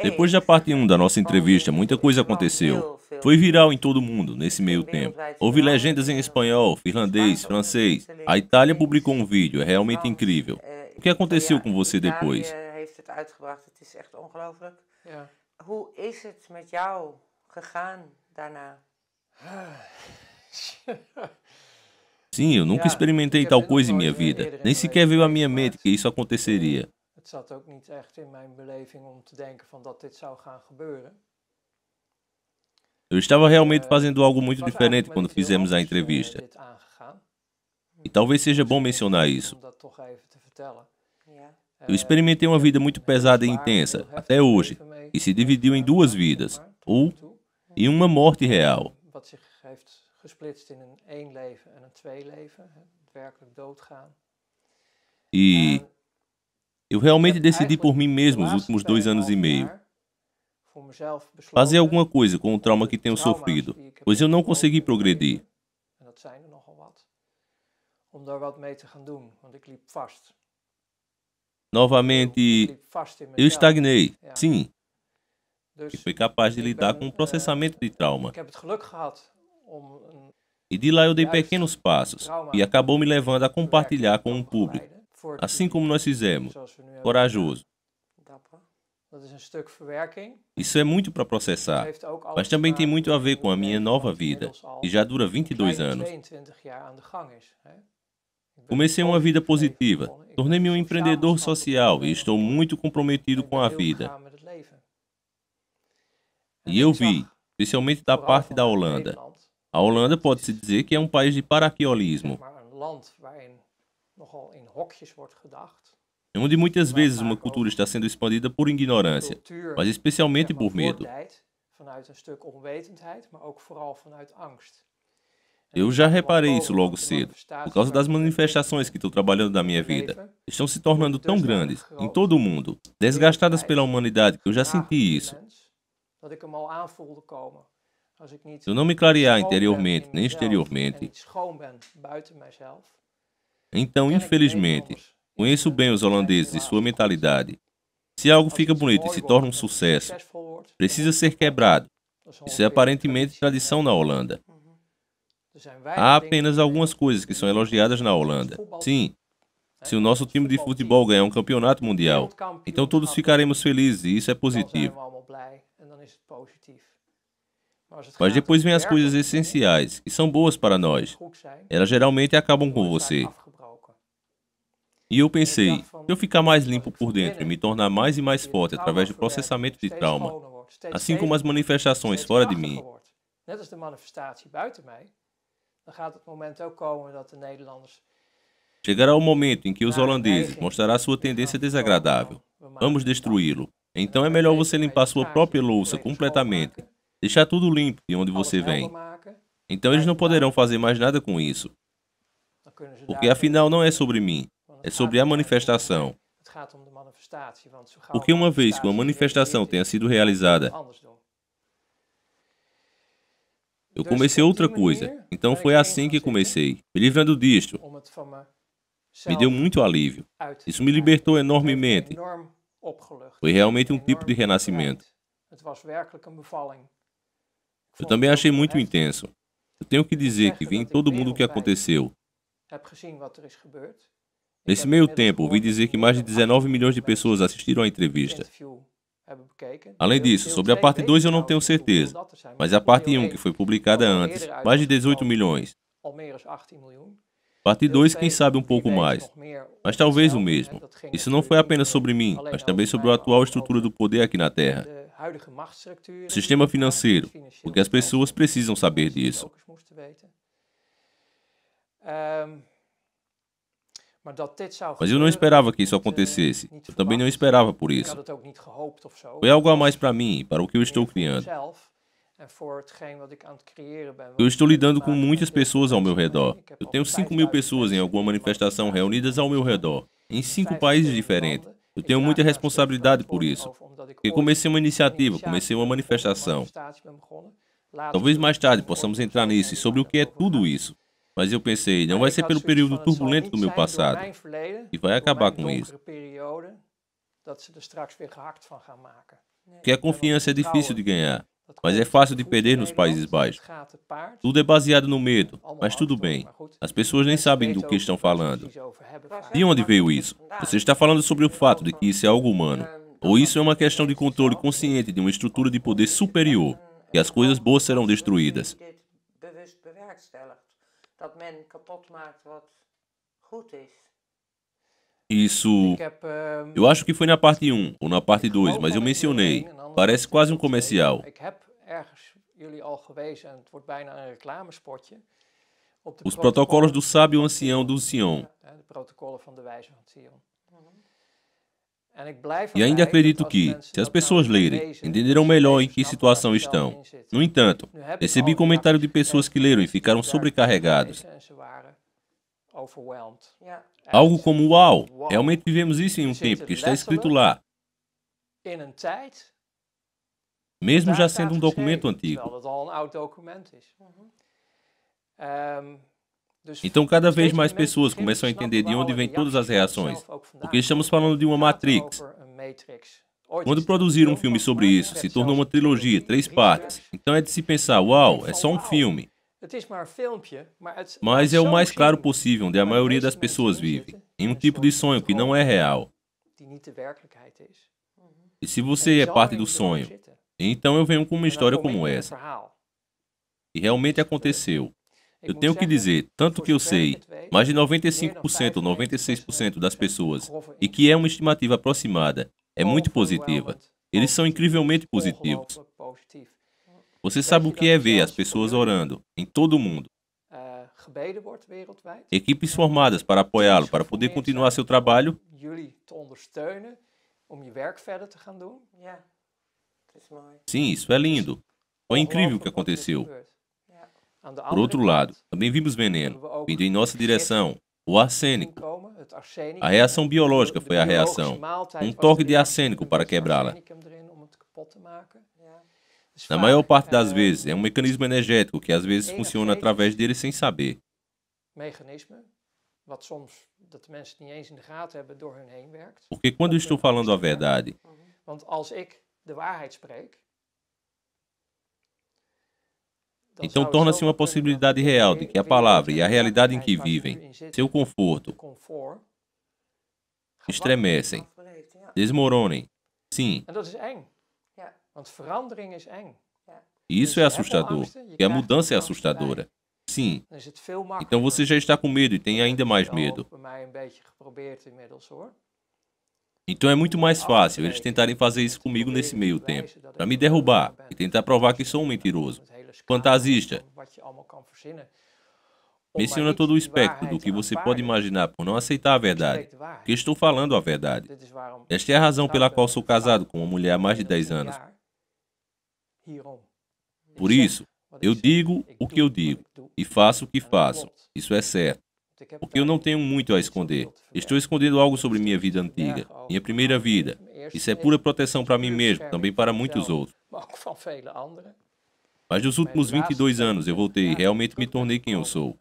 Depois da parte 1 da nossa entrevista, muita coisa aconteceu. Foi viral em todo mundo, nesse meio tempo. Houve legendas em espanhol, finlandês, francês. A Itália publicou um vídeo, é realmente incrível. O que aconteceu com você depois? heeft het uitgebracht. Het is echt ongelooflijk. Ja. Hoe is het met jou gegaan daarna? Sim, eu nunca experimentei tal coisa em minha vida. Nem sequer veio à minha mente que isso aconteceria. Het zat ook niet echt in mijn beleving om te denken van dat dit zou gaan gebeuren. Eu estava realmente fazendo algo muito diferente quando fizemos a entrevista. Dit aangegaan. E talvez seja bom mencionar isso. Om dat toch even te vertellen. Ja. Eu experimentei uma vida muito pesada e intensa, até hoje, e se dividiu em duas vidas, ou em uma morte real. Wat zich heeft gesplitst in een één leven en een twee leven. Het werkelijk doodgaan. E eu realmente decidi por mim mesmo os últimos 2 anos e meio. Fazer alguma coisa com o trauma que tenho sofrido, pois eu não consegui progredir. En dat zijn er nogal wat. Om daar wat mee te gaan doen, want ik liep vast. Novamente, Ik liep vast in eu mezelf. estagnei, Ja. sim, Dus e fui capaz de ik lidar ben, com o processamento de trauma. Ik heb het geluk gehad om een E de lá eu dei pequenos passos, e acabou me levando a compartilhar com um público, voor assim como nós fizemos, zoals we nu hebben. corajoso. Dapper. Dat is een stuk verwerking. Isso é muito para Het processar, heeft ook alles mas te também tem maken muito a ver met com a een minha leven nova wat vida, inmiddels al que já dura een 22 kleine anos. 22 jaar aan de gang is. Hè? Ik ben Comecei uma vida positief leven positiva, begonnen. Ik ben tornei-me um een empreendedor sociaal social e stap estou genomen. muito comprometido Ik com ben a heel vida. gegaan met het leven. En E eu ik zag vi, especialmente da vooral parte da vanuit Holanda. Nederland, A Holanda pode-se dizer que é um país de zeg paraquiolismo, maar een land waarin nogal in hokjes wordt gedacht. onde muitas vezes uma cultura está sendo expandida por ignorância, Cultuur mas especialmente zeg maar, por medo. voortdijt vanuit een stuk onwetendheid, maar ook vooral vanuit angst. En Eu ik já zag er wel reparei isso bovenop logo de cedo, por manifestaties causa das waar ik mee manifestações que estou trabalhando na minha vida. leven, Estão se tornando tão grandes, em todo o mundo, desgastadas pela humanidade, que eu já senti isso. Dat ik hem al aanvoelde komen. Als ik niet Se eu não me clarear schoon ben interiormente in nem mezelf en exteriormente, niet schoon ben buiten mijzelf, então, ken ik de infelizmente, Nederlanders. conheço bem os holandeses e sua mentalidade. Se algo fica bonito e se torna um sucesso, precisa ser quebrado. Isso é aparentemente tradição na Holanda. Há apenas algumas coisas que são elogiadas na Holanda. Sim, se o nosso time de futebol ganhar um campeonato mundial, então todos ficaremos felizes e isso é positivo. Mas depois vem as coisas essenciais, que são boas para nós. Elas geralmente acabam com você. E eu pensei, se eu ficar mais limpo por dentro e me tornar mais e mais forte através do processamento de trauma, assim como as manifestações fora de mim, Net als de manifestatie buiten mij, dan gaat het moment ook komen dat de Nederlanders chegará o momento em que os holandeses mostrarão sua tendência desagradável. Vamos destruí-lo. Então é melhor você limpar sua própria louça completamente. Deixar tudo limpo de onde você vem. Então eles não poderão fazer mais nada com isso. Porque afinal não é sobre mim. É sobre a manifestação. Porque uma vez que uma manifestação tenha sido realizada, eu comecei outra coisa. Então foi assim que comecei. Me livrando disto. Me deu muito alívio. Isso me libertou enormemente. Foi realmente um tipo de renascimento. Eu também achei muito intenso. Eu tenho que dizer que vi em todo mundo o que aconteceu. Nesse meio tempo, ouvi dizer que mais de 19 milhões de pessoas assistiram à entrevista. Além disso, sobre a parte 2 eu não tenho certeza, mas a parte 1, que foi publicada antes, mais de 18 milhões. Parte 2, quem sabe um pouco mais, mas talvez o mesmo. Isso não foi apenas sobre mim, mas também sobre a atual estrutura do poder aqui na Terra. O sistema financeiro, porque as pessoas precisam saber disso. Mas eu não esperava que isso acontecesse. Eu também não esperava por isso. Foi algo a mais para mim e para o que eu estou criando. Eu estou lidando com muitas pessoas ao meu redor. Eu tenho 5.000 pessoas em alguma manifestação reunidas ao meu redor, em 5 países diferentes. Eu tenho muita responsabilidade por isso. Porque comecei uma iniciativa, comecei uma manifestação. Talvez mais tarde possamos entrar nisso e sobre o que é tudo isso. Mas eu pensei, não vai ser pelo período turbulento do meu passado e vai acabar com isso. Porque a confiança é difícil de ganhar, mas é fácil de perder nos Países Baixos. Tudo é baseado no medo, mas tudo bem. As pessoas nem sabem do que estão falando. De onde veio isso? Você está falando sobre o fato de que isso é algo humano. Ou isso é uma questão de controle consciente de uma estrutura de poder superior, que as coisas boas serão destruídas. Isso, eu acho que foi na parte 1 ou na parte 2, mas eu mencionei. Parece quase um comercial. Os protocolos do sábio ancião do Sion. E ainda acredito que, se as pessoas lerem, entenderão melhor em que situação estão. No entanto, recebi comentário de pessoas que leram e ficaram sobrecarregados. Algo como, uau, realmente vivemos isso em um tempo que está escrito lá. Mesmo já sendo um documento antigo. Então, cada vez mais pessoas começam a entender de onde vêm todas as reações, porque estamos falando de uma Matrix. Quando produziram um filme sobre isso, se tornou uma trilogia, 3 partes. Então é de se pensar, uau, é só um filme. Mas é o mais claro possível, onde a maioria das pessoas vive, em um tipo de sonho que não é real. E se você é parte do sonho, então eu venho com uma história como essa. E realmente aconteceu. Eu tenho que dizer, tanto que eu sei, mais de 95% ou 96% das pessoas, e que é uma estimativa aproximada, é muito positiva. Eles são incrivelmente positivos. Você sabe o que é ver as pessoas orando, em todo o mundo. Equipes formadas para apoiá-lo, para poder continuar seu trabalho. Sim, isso é lindo. Foi incrível o que aconteceu. Por outro lado, também vimos veneno, vindo em nossa direção, o arsênico. A reação biológica foi a reação, um toque de arsênico para quebrá-la. Na maior parte das vezes, é um mecanismo energético que às vezes funciona através dele sem saber. Porque quando eu estou falando a verdade, então torna-se uma possibilidade real de que a palavra e a realidade em que vivem, seu conforto, estremecem, desmoronem. Sim. E isso é assustador, e a mudança é assustadora. Sim. Então você já está com medo e tem ainda mais medo. Então é muito mais fácil eles tentarem fazer isso comigo nesse meio tempo, para me derrubar e tentar provar que sou um mentiroso, fantasista. Menciona todo o espectro do que você pode imaginar por não aceitar a verdade, porque estou falando a verdade. Esta é a razão pela qual sou casado com uma mulher há mais de 10 anos. Por isso, eu digo o que eu digo e faço o que faço. Isso é certo. Porque eu não tenho muito a esconder. Estou escondendo algo sobre minha vida antiga, minha primeira vida. Isso é pura proteção para mim mesmo, também para muitos outros. Mas nos últimos 22 anos eu voltei e realmente me tornei quem eu sou.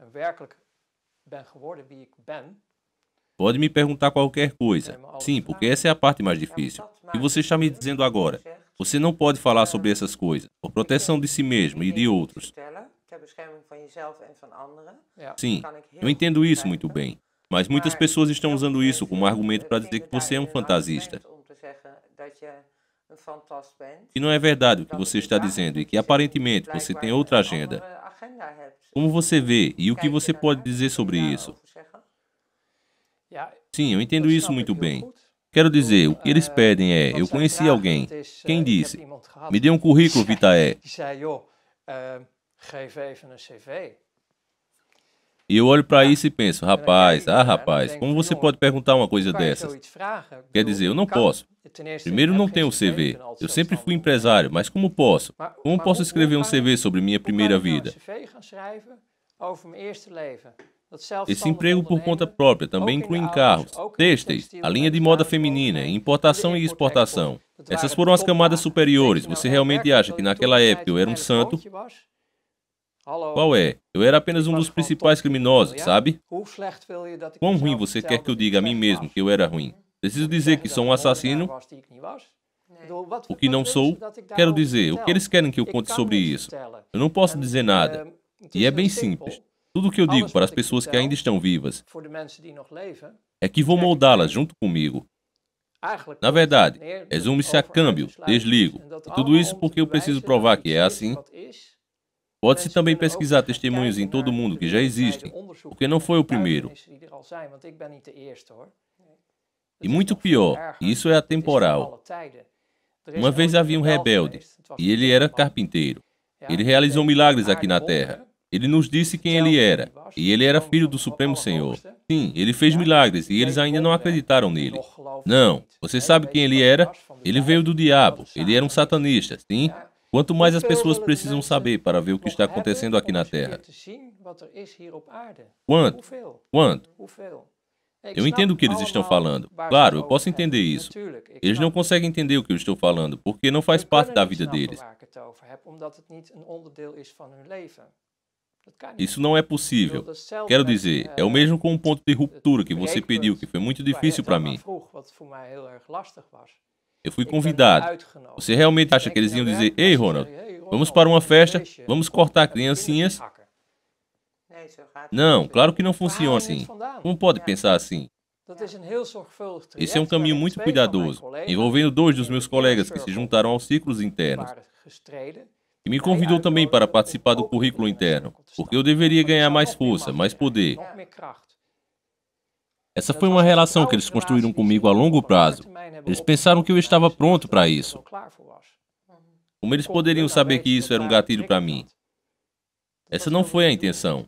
Pode me perguntar qualquer coisa. Sim, porque essa é a parte mais difícil. E você está me dizendo agora, você não pode falar sobre essas coisas, por proteção de si mesmo e de outros. Sim, eu entendo isso muito bem. Mas muitas pessoas estão usando isso como argumento para dizer que você é um fantasista. E não é verdade o que você está dizendo e que aparentemente você tem outra agenda. Como você vê e o que você pode dizer sobre isso? Sim, eu entendo isso muito bem. Quero dizer, o que eles pedem é, eu conheci alguém. Quem disse? Me dê um currículo vitae. E eu olho para isso e penso, rapaz, como você pode perguntar uma coisa dessas? Quer dizer, eu não posso. Primeiro, não tenho CV. Eu sempre fui empresário, mas como posso? Como posso escrever um CV sobre minha primeira vida? Esse emprego por conta própria também inclui em carros, têxteis, a linha de moda feminina, importação e exportação. Essas foram as camadas superiores. Você realmente acha que naquela época eu era um santo? Qual é? Eu era apenas um dos principais criminosos, sabe? Quão ruim você quer que eu diga a mim mesmo que eu era ruim? Preciso dizer que sou um assassino? O que não sou? Quero dizer, o que eles querem que eu conte sobre isso? Eu não posso dizer nada. E é bem simples. Tudo o que eu digo para as pessoas que ainda estão vivas é que vou moldá-las junto comigo. Na verdade, resume-se a câmbio, desligo. E tudo isso porque eu preciso provar que é assim. Pode-se também pesquisar testemunhos em todo o mundo que já existem, porque não foi o primeiro. E muito pior, isso é atemporal. Uma vez havia um rebelde, e ele era carpinteiro. Ele realizou milagres aqui na Terra. Ele nos disse quem ele era, e ele era filho do Supremo Senhor. Sim, ele fez milagres, e eles ainda não acreditaram nele. Não, você sabe quem ele era? Ele veio do diabo, ele era um satanista, sim? Quanto mais as pessoas precisam saber para ver o que está acontecendo aqui na Terra. Quanto? Quanto? Eu entendo o que eles estão falando. Claro, eu posso entender isso. Eles não conseguem entender o que eu estou falando, porque não faz parte da vida deles. Isso não é possível. Quero dizer, é o mesmo com um ponto de ruptura que você pediu, que foi muito difícil para mim. Eu fui convidado. Você realmente acha que eles iam dizer, ei, Ronald, vamos para uma festa, vamos cortar criancinhas? Não, claro que não funciona assim. Como pode pensar assim? Esse é um caminho muito cuidadoso, envolvendo 2 dos meus colegas que se juntaram aos círculos internos. E me convidou também para participar do currículo interno, porque eu deveria ganhar mais força, mais poder. Essa foi uma relação que eles construíram comigo a longo prazo. Eles pensaram que eu estava pronto para isso. Como eles poderiam saber que isso era um gatilho para mim? Essa não foi a intenção.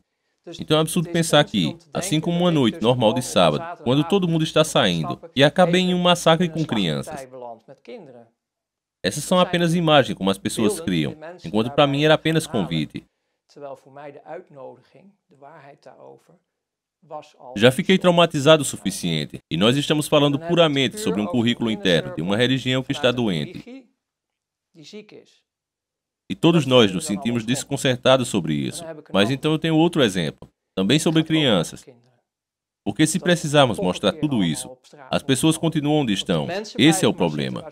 Então é absurdo pensar que, assim como uma noite normal de sábado, quando todo mundo está saindo, e acabei em um massacre com crianças. Essas são apenas imagens como as pessoas criam, enquanto para mim era apenas convite. Já fiquei traumatizado o suficiente, e nós estamos falando puramente sobre um currículo interno de uma religião que está doente. E todos nós nos sentimos desconcertados sobre isso. Mas então eu tenho outro exemplo, também sobre crianças. Porque se precisarmos mostrar tudo isso, as pessoas continuam onde estão. Esse é o problema.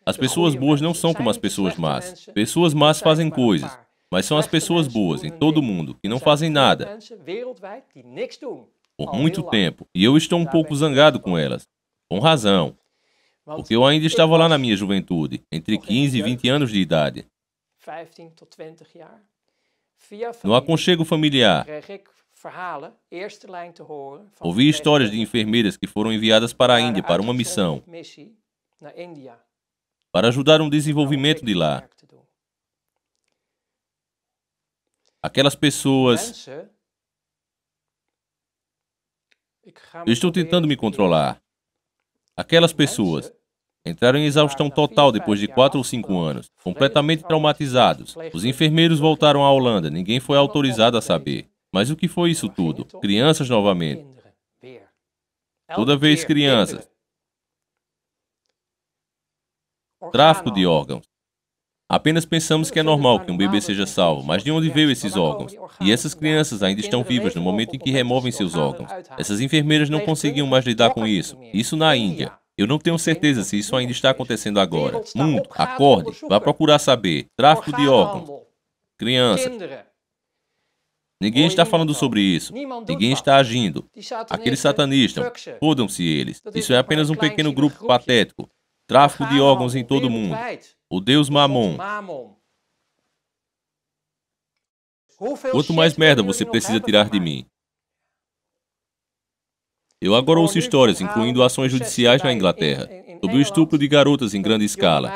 As pessoas boas não são como as pessoas más. Pessoas más fazem coisas, mas são as pessoas boas em todo o mundo que não fazem nada por muito tempo. E eu estou um pouco zangado com elas. Com razão. Porque eu ainda estava lá na minha juventude, entre 15 e 20 anos de idade. No aconchego familiar, ouvi histórias de enfermeiras que foram enviadas para a Índia para uma missão, para ajudar no desenvolvimento de lá. Aquelas pessoas... Eu estou tentando me controlar. Aquelas pessoas entraram em exaustão total depois de 4 ou 5 anos, completamente traumatizados. Os enfermeiros voltaram à Holanda, ninguém foi autorizado a saber. Mas o que foi isso tudo? Crianças novamente. Toda vez crianças. Tráfico de órgãos. Apenas pensamos que é normal que um bebê seja salvo, mas de onde veio esses órgãos? E essas crianças ainda estão vivas no momento em que removem seus órgãos. Essas enfermeiras não conseguiam mais lidar com isso. Isso na Índia. Eu não tenho certeza se isso ainda está acontecendo agora. Mundo, acorde, vá procurar saber. Tráfico de órgãos. Crianças. Ninguém está falando sobre isso. Ninguém está agindo. Aqueles satanistas, fodam-se eles. Isso é apenas um pequeno grupo patético. Tráfico de órgãos em todo o mundo. O Deus Mamon. Quanto mais merda você precisa tirar de mim? Eu agora ouço histórias, incluindo ações judiciais na Inglaterra, sobre o estupro de garotas em grande escala.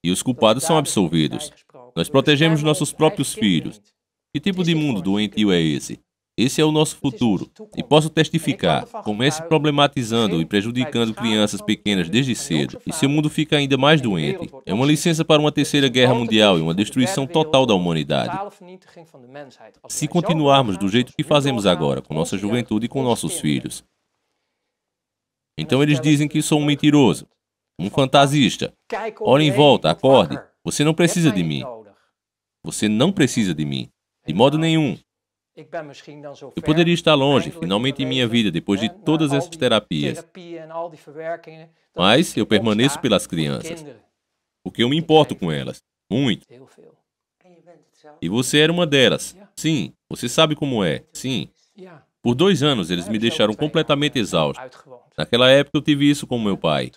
E os culpados são absolvidos. Nós protegemos nossos próprios filhos. Que tipo de mundo doentio é esse? Esse é o nosso futuro. E posso testificar, comece problematizando e prejudicando crianças pequenas desde cedo, e seu mundo fica ainda mais doente. É uma licença para uma terceira guerra mundial e uma destruição total da humanidade. Se continuarmos do jeito que fazemos agora, com nossa juventude e com nossos filhos. Então eles dizem que sou um mentiroso, um fantasista. Olhe em volta, acorde. Você não precisa de mim. Você não precisa de mim. De modo nenhum. Eu poderia estar longe, finalmente, em minha vida, depois de todas essas terapias. Mas eu permaneço pelas crianças, porque eu me importo com elas, muito. E você era uma delas. Sim, você sabe como é. Sim. Por 2 anos, eles me deixaram completamente exausto. Naquela época, eu tive isso com meu pai.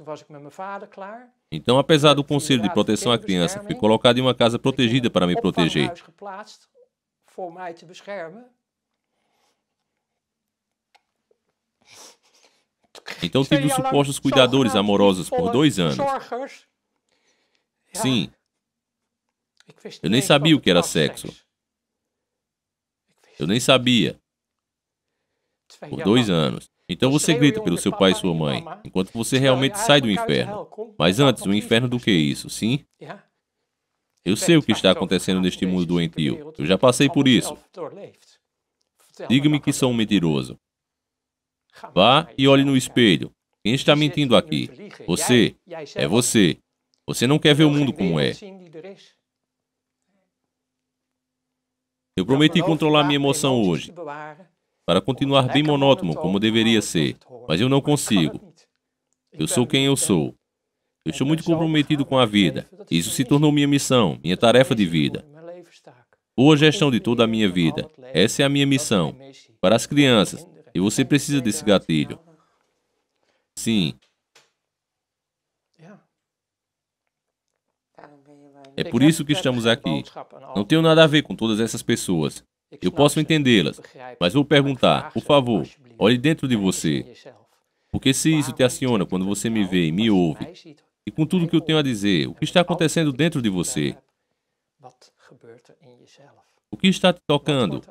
Então, apesar do Conselho de Proteção à Criança, fui colocado em uma casa protegida para me proteger. Então, tive os supostos cuidadores amorosos por 2 anos. Sim. Eu nem sabia o que era sexo. Eu nem sabia. Por 2 anos. Então você grita pelo seu pai e sua mãe, enquanto você realmente sai do inferno. Mas antes, o inferno do que isso, sim? Eu sei o que está acontecendo neste mundo doentio. Eu já passei por isso. Diga-me que sou um mentiroso. Vá e olhe no espelho. Quem está mentindo aqui? Você. É você. Você não quer ver o mundo como é. Eu prometi controlar minha emoção hoje, para continuar bem monótono como deveria ser, mas eu não consigo. Eu sou quem eu sou. Eu estou muito comprometido com a vida. Isso se tornou minha missão, minha tarefa de vida. Boa gestão de toda a minha vida. Essa é a minha missão. Para as crianças. E você precisa desse gatilho. Sim. É por isso que estamos aqui. Não tenho nada a ver com todas essas pessoas. Eu posso entendê-las, mas vou perguntar, por favor, olhe dentro de você. Porque se isso te aciona quando você me vê e me ouve, e com tudo que eu tenho a dizer, o que está acontecendo dentro de você? O que está te tocando?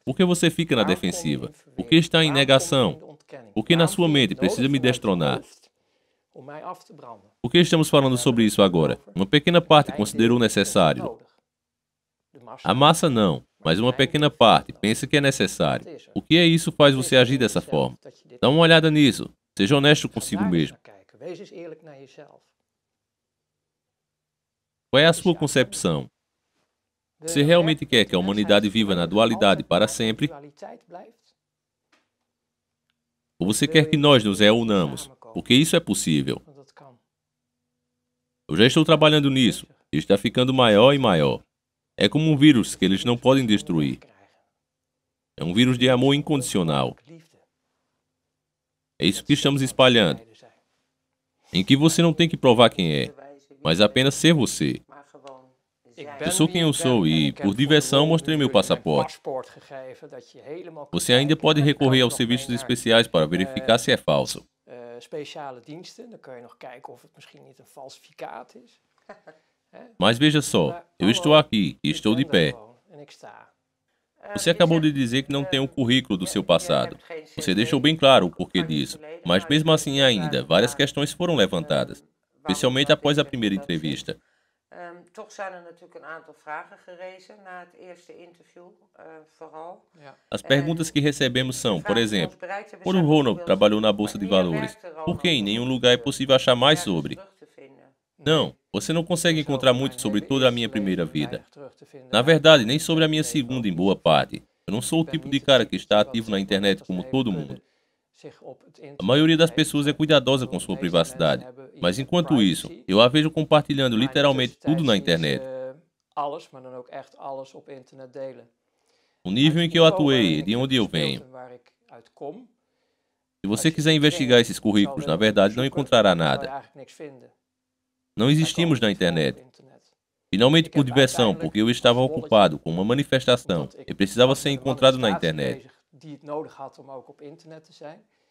Por que você fica na defensiva? Por que está em negação? Por que na sua mente precisa me destronar? Por que estamos falando sobre isso agora? Uma pequena parte considerou necessário. A massa não, mas uma pequena parte pensa que é necessário. O que é isso faz você agir dessa forma? Dá uma olhada nisso. Seja honesto consigo mesmo. Qual é a sua concepção? Você realmente quer que a humanidade viva na dualidade para sempre? Ou você quer que nós nos reunamos? Porque isso é possível. Eu já estou trabalhando nisso. E está ficando maior e maior. É como um vírus que eles não podem destruir. É um vírus de amor incondicional. É isso que estamos espalhando. Em que você não tem que provar quem é, mas apenas ser você. Eu sou quem eu sou e, por diversão, mostrei meu passaporte. Você ainda pode recorrer aos serviços especiais para verificar se é falso. Mas veja só, eu estou aqui e estou de pé. Você acabou de dizer que não tem o currículo do seu passado. Você deixou bem claro o porquê disso, mas mesmo assim ainda, várias questões foram levantadas, especialmente após a primeira entrevista. Toch zijn natuurlijk een aantal vragen gerezen na het eerste interview, vooral. As perguntas que recebemos são, por exemplo, quando Ronald trabalhou na Bolsa de Valores, por que em nenhum lugar é possível achar mais sobre? Não, você não consegue encontrar muito sobre toda a minha primeira vida. Na verdade, nem sobre a minha segunda em boa parte. Eu não sou o tipo de cara que está ativo na internet como todo mundo. A maioria das pessoas é cuidadosa com sua privacidade, mas enquanto isso, eu a vejo compartilhando literalmente tudo na internet. O nível em que eu atuei e de onde eu venho. Se você quiser investigar esses currículos, na verdade não encontrará nada. Não existimos na internet. Finalmente por diversão, porque eu estava ocupado com uma manifestação e precisava ser encontrado na internet.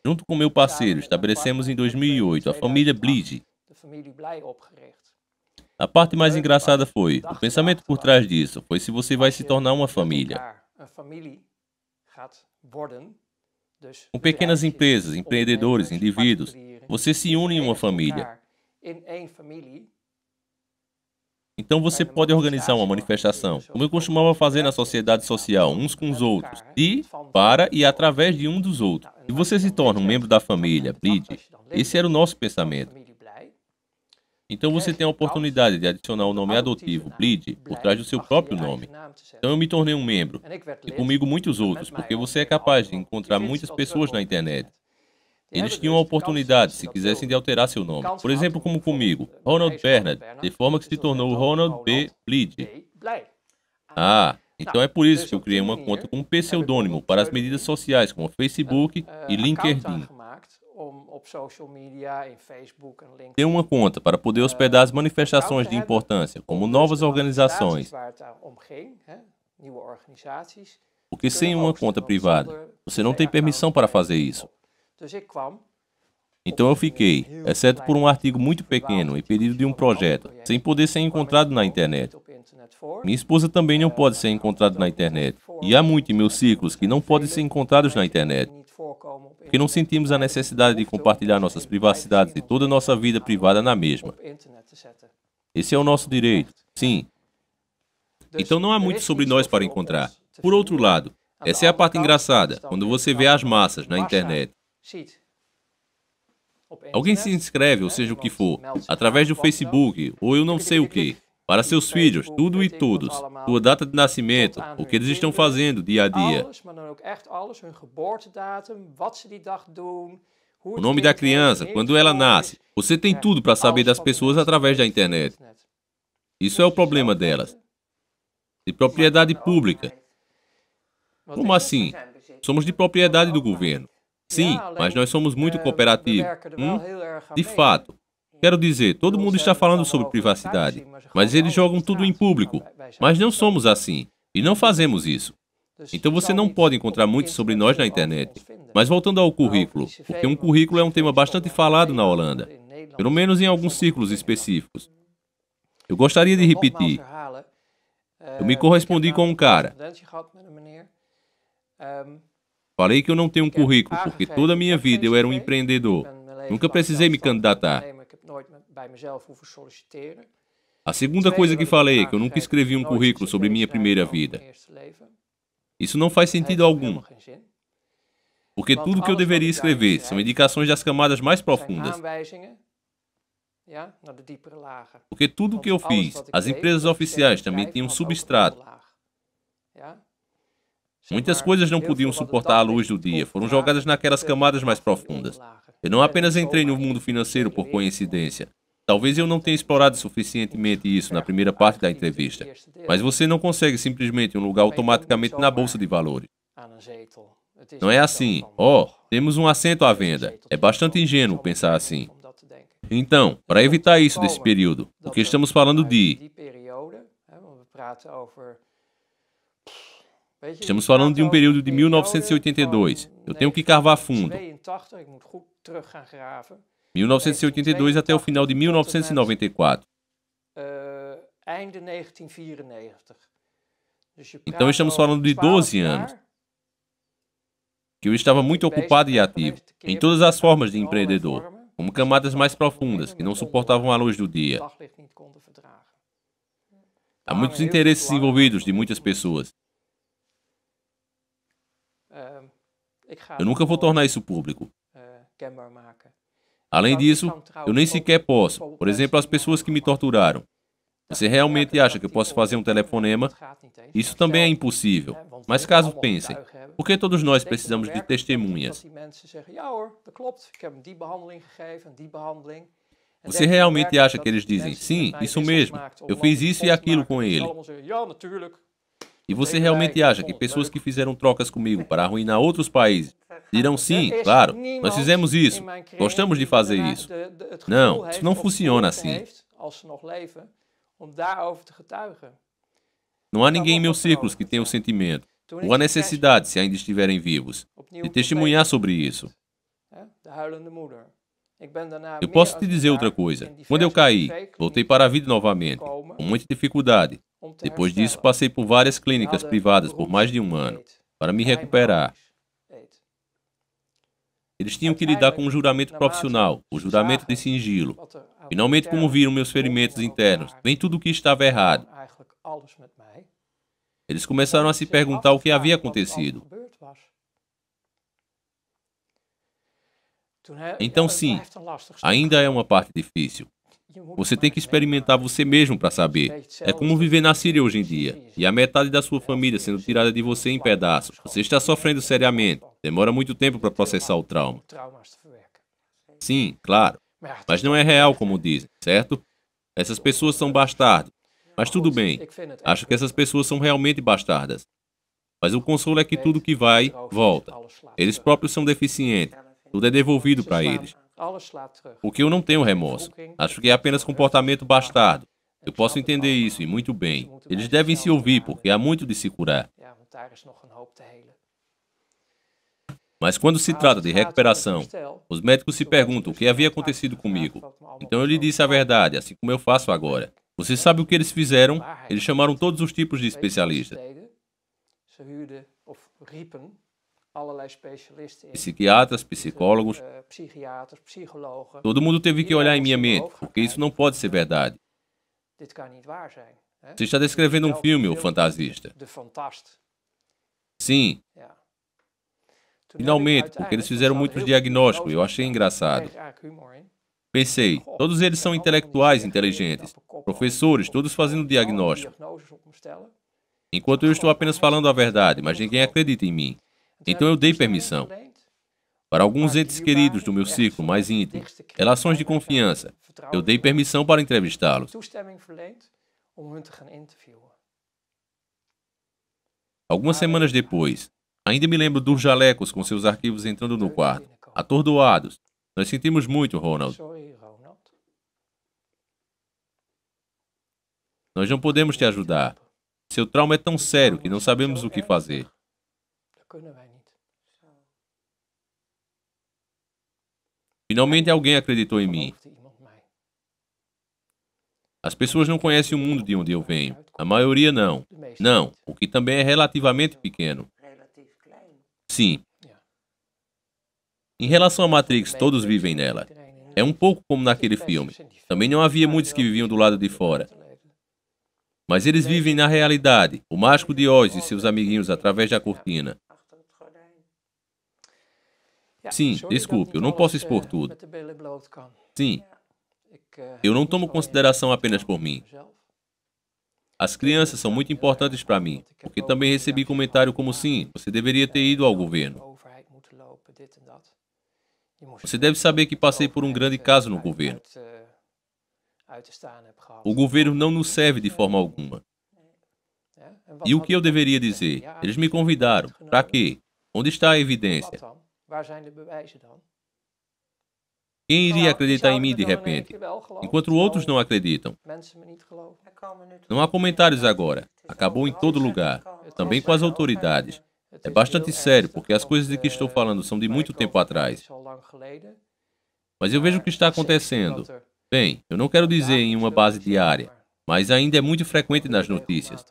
Junto com meu parceiro, estabelecemos em 2008 a família Blige. A parte mais engraçada foi, o pensamento por trás disso foi se você vai se tornar uma família. Com pequenas empresas, empreendedores, indivíduos, você se une em uma família. Então você pode organizar uma manifestação, como eu costumava fazer na sociedade social, uns com os outros, de, para e através de um dos outros. E você se torna um membro da família, Blige. Esse era o nosso pensamento. Então você tem a oportunidade de adicionar o nome adotivo, Bleed, por trás do seu próprio nome. Então eu me tornei um membro, e comigo muitos outros, porque você é capaz de encontrar muitas pessoas na internet. Eles tinham a oportunidade, se quisessem, de alterar seu nome. Por exemplo, como comigo, Ronald Bernard, de forma que se tornou Ronald B. Bleed. Ah, então é por isso que eu criei uma conta com um pseudônimo para as medidas sociais, como Facebook e LinkedIn. Tenho uma conta para poder hospedar as manifestações de importância, como novas organizações. Porque sem uma conta privada, você não tem permissão para fazer isso. Então eu fiquei, exceto por um artigo muito pequeno, impedido de um projeto, sem poder ser encontrado na internet. Minha esposa também não pode ser encontrada na internet. E há muito em meus ciclos que não podem ser encontrados na internet. Porque não sentimos a necessidade de compartilhar nossas privacidades e toda a nossa vida privada na mesma. Esse é o nosso direito, sim. Então não há muito sobre nós para encontrar. Por outro lado, essa é a parte engraçada, quando você vê as massas na internet. Alguém se inscreve, ou seja o que for, através do Facebook, ou eu não sei o que, para seus filhos, tudo e todos, sua data de nascimento, o que eles estão fazendo dia a dia. O nome da criança, quando ela nasce. Você tem tudo para saber das pessoas através da internet. Isso é o problema delas. De propriedade pública. Como assim? Somos de propriedade do governo. Sim, mas nós somos muito cooperativos. De fato. Quero dizer, todo mundo está falando sobre privacidade, mas eles jogam tudo em público. Mas não somos assim. E não fazemos isso. Então você não pode encontrar muito sobre nós na internet. Mas voltando ao currículo, porque um currículo é um tema bastante falado na Holanda, pelo menos em alguns círculos específicos. Eu gostaria de repetir. Eu me correspondi com um cara. Falei que eu não tenho um currículo, porque toda a minha vida eu era um empreendedor. Nunca precisei me candidatar. A segunda coisa que falei é que eu nunca escrevi um currículo sobre minha primeira vida. Isso não faz sentido algum. Porque tudo que eu deveria escrever são indicações das camadas mais profundas. Porque tudo o que eu fiz, as empresas oficiais também tinham substrato. Muitas coisas não podiam suportar a luz do dia, foram jogadas naquelas camadas mais profundas. Eu não apenas entrei no mundo financeiro por coincidência. Talvez eu não tenha explorado suficientemente isso na primeira parte da entrevista. Mas você não consegue simplesmente um lugar automaticamente na bolsa de valores. Não é assim. Oh, temos um assento à venda. É bastante ingênuo pensar assim. Então, para evitar isso desse período, porque estamos falando de... Estamos falando de um período de 1982. Eu tenho que cavar fundo. 1982 até o final de 1994. Então estamos falando de 12 anos. Que eu estava muito ocupado e ativo, em todas as formas de empreendedor, como camadas mais profundas, que não suportavam a luz do dia. Há muitos interesses envolvidos de muitas pessoas. Eu nunca vou tornar isso público. Além disso, eu nem sequer posso. Por exemplo, as pessoas que me torturaram. Você realmente acha que eu posso fazer um telefonema? Isso também é impossível. Mas caso pensem, por que todos nós precisamos de testemunhas? Você realmente acha que eles dizem, sim, isso mesmo, eu fiz isso e aquilo com ele? E você realmente acha que pessoas que fizeram trocas comigo para arruinar outros países dirão sim, claro, nós fizemos isso, gostamos de fazer isso? Não, isso não funciona assim. Não há ninguém em meus círculos que tenha o sentimento, ou a necessidade, se ainda estiverem vivos, de testemunhar sobre isso. Eu posso te dizer outra coisa. Quando eu caí, voltei para a vida novamente, com muita dificuldade. Depois disso, passei por várias clínicas privadas por mais de um ano, para me recuperar. Eles tinham que lidar com um juramento profissional, o juramento de sigilo. Finalmente, como viram meus ferimentos internos, bem tudo o que estava errado. Eles começaram a se perguntar o que havia acontecido. Então sim, ainda é uma parte difícil. Você tem que experimentar você mesmo para saber. É como viver na Síria hoje em dia, e a metade da sua família sendo tirada de você em pedaços. Você está sofrendo seriamente. Demora muito tempo para processar o trauma. Sim, claro. Mas não é real como dizem, certo? Essas pessoas são bastardos. Mas tudo bem. Acho que essas pessoas são realmente bastardas. Mas o consolo é que tudo que vai, volta. Eles próprios são deficientes. Tudo é devolvido para eles. Porque eu não tenho remorso. Acho que é apenas comportamento bastardo. Eu posso entender isso e muito bem. Eles devem se ouvir porque há muito de se curar. Mas quando se trata de recuperação, os médicos se perguntam o que havia acontecido comigo. Então eu lhe disse a verdade, assim como eu faço agora. Você sabe o que eles fizeram? Eles chamaram todos os tipos de especialistas. Psiquiatras, psicólogos. Todo mundo teve que olhar em minha mente, porque isso não pode ser verdade. Você está descrevendo um filme, o fantasista. Sim. Finalmente, porque eles fizeram muitos diagnósticos, eu achei engraçado. Pensei, todos eles são intelectuais inteligentes, professores, todos fazendo diagnóstico. Enquanto eu estou apenas falando a verdade, mas ninguém acredita em mim. Então eu dei permissão. Para alguns entes queridos do meu círculo mais íntimo, relações de confiança, eu dei permissão para entrevistá-los. Algumas semanas depois, ainda me lembro dos jalecos com seus arquivos entrando no quarto, atordoados. Nós sentimos muito, Ronald. Nós não podemos te ajudar. Seu trauma é tão sério que não sabemos o que fazer. Finalmente alguém acreditou em mim. As pessoas não conhecem o mundo de onde eu venho. A maioria não. Não, o que também é relativamente pequeno. Sim. Em relação a Matrix, todos vivem nela. É um pouco como naquele filme. Também não havia muitos que viviam do lado de fora. Mas eles vivem na realidade. O mágico de Oz e seus amiguinhos através da cortina. Sim, desculpe, eu não posso expor tudo. Sim. Eu não tomo consideração apenas por mim. As crianças são muito importantes para mim, porque também recebi comentário como sim, você deveria ter ido ao governo. Você deve saber que passei por um grande caso no governo. O governo não nos serve de forma alguma. E o que eu deveria dizer? Eles me convidaram. Para quê? Onde está a evidência? Quem iria acreditar em mim de repente, enquanto outros não acreditam? Não há comentários agora. Acabou em todo lugar, também com as autoridades. É bastante sério, porque as coisas de que estou falando são de muito tempo atrás. Mas eu vejo o que está acontecendo. Bem, eu não quero dizer em uma base diária, mas ainda é muito frequente nas notícias.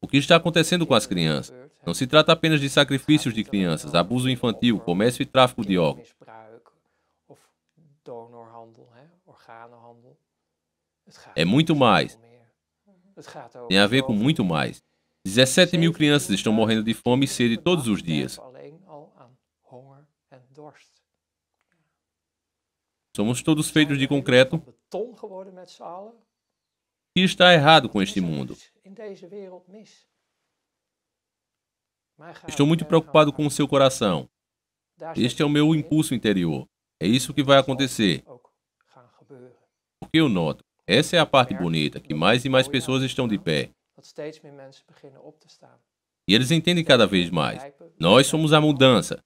O que está acontecendo com as crianças? Não se trata apenas de sacrifícios de crianças, abuso infantil, comércio e tráfico de órgãos. É muito mais. Tem a ver com muito mais. 17 mil crianças estão morrendo de fome e sede todos os dias. Somos todos feitos de concreto. O que está errado com este mundo? Estou muito preocupado com o seu coração. Este é o meu impulso interior. É isso que vai acontecer. Porque eu noto, essa é a parte bonita, que mais e mais pessoas estão de pé. E eles entendem cada vez mais. Nós somos a mudança.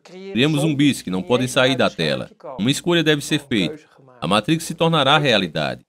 Criamos zumbis que não podem sair da tela. Uma escolha deve ser feita. A Matrix se tornará realidade.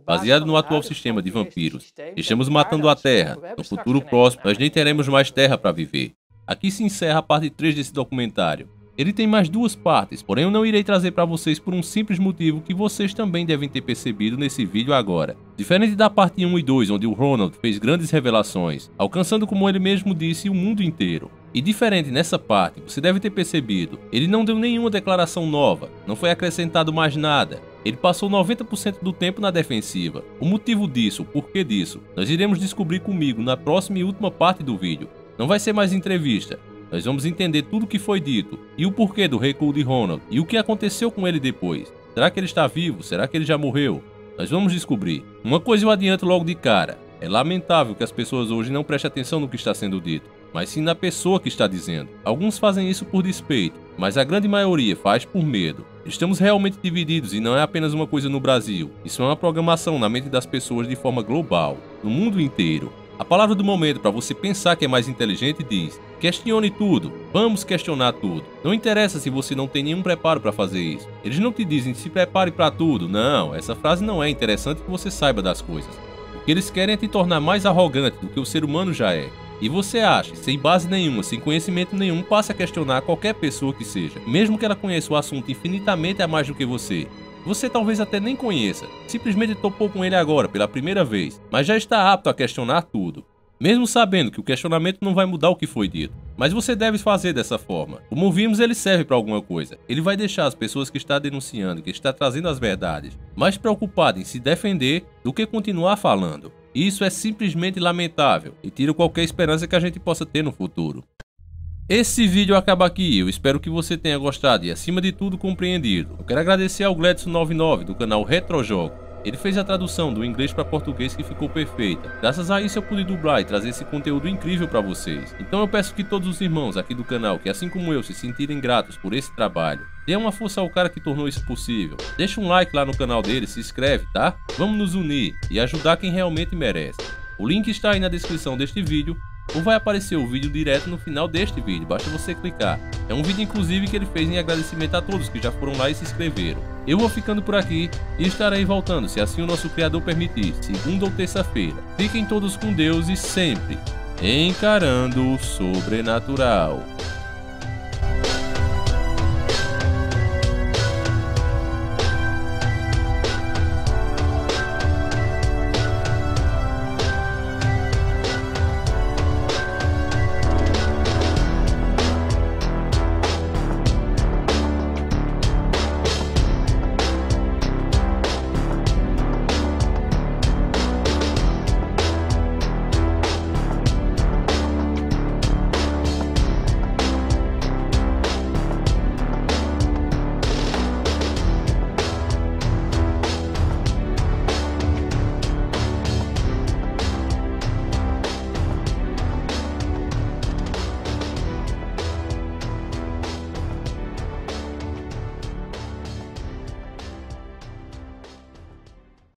Baseado no atual sistema de vampiros, estamos matando a Terra. No futuro próximo, nós nem teremos mais Terra para viver. Aqui se encerra a parte 3 desse documentário. Ele tem mais 2 partes, porém eu não irei trazer para vocês por um simples motivo que vocês também devem ter percebido nesse vídeo agora. Diferente da parte 1 e 2, onde o Ronald fez grandes revelações, alcançando, como ele mesmo disse, o mundo inteiro. E diferente nessa parte, você deve ter percebido, ele não deu nenhuma declaração nova, não foi acrescentado mais nada. Ele passou 90% do tempo na defensiva. O motivo disso, o porquê disso, nós iremos descobrir comigo na próxima e última parte do vídeo. Não vai ser mais entrevista. Nós vamos entender tudo o que foi dito, e o porquê do recuo de Ronald, e o que aconteceu com ele depois. Será que ele está vivo? Será que ele já morreu? Nós vamos descobrir. Uma coisa eu adianto logo de cara. É lamentável que as pessoas hoje não prestem atenção no que está sendo dito, mas sim na pessoa que está dizendo. Alguns fazem isso por despeito, mas a grande maioria faz por medo. Estamos realmente divididos e não é apenas uma coisa no Brasil. Isso é uma programação na mente das pessoas de forma global, no mundo inteiro. A palavra do momento para você pensar que é mais inteligente diz: questione tudo, vamos questionar tudo. Não interessa se você não tem nenhum preparo para fazer isso. Eles não te dizem se prepare para tudo, não, essa frase não é interessante que você saiba das coisas. O que eles querem é te tornar mais arrogante do que o ser humano já é. E você acha, sem base nenhuma, sem conhecimento nenhum, passe a questionar qualquer pessoa que seja, mesmo que ela conheça o assunto infinitamente a mais do que você. Você talvez até nem conheça, simplesmente topou com ele agora pela primeira vez, mas já está apto a questionar tudo. Mesmo sabendo que o questionamento não vai mudar o que foi dito, mas você deve fazer dessa forma. Como vimos, ele serve para alguma coisa. Ele vai deixar as pessoas que está denunciando, que está trazendo as verdades, mais preocupadas em se defender do que continuar falando. Isso é simplesmente lamentável e tira qualquer esperança que a gente possa ter no futuro. Esse vídeo acaba aqui, eu espero que você tenha gostado e acima de tudo compreendido. Eu quero agradecer ao Gledson99 do canal Retrojogo. Ele fez a tradução do inglês para português que ficou perfeita. Graças a isso eu pude dublar e trazer esse conteúdo incrível para vocês. Então eu peço que todos os irmãos aqui do canal, que assim como eu se sentirem gratos por esse trabalho, dê uma força ao cara que tornou isso possível. Deixa um like lá no canal dele, se inscreve, tá? Vamos nos unir e ajudar quem realmente merece. O link está aí na descrição deste vídeo, ou vai aparecer o vídeo direto no final deste vídeo, basta você clicar. É um vídeo inclusive que ele fez em agradecimento a todos que já foram lá e se inscreveram. Eu vou ficando por aqui e estarei voltando, se assim o nosso Criador permitir, segunda ou terça-feira. Fiquem todos com Deus e sempre encarando o sobrenatural.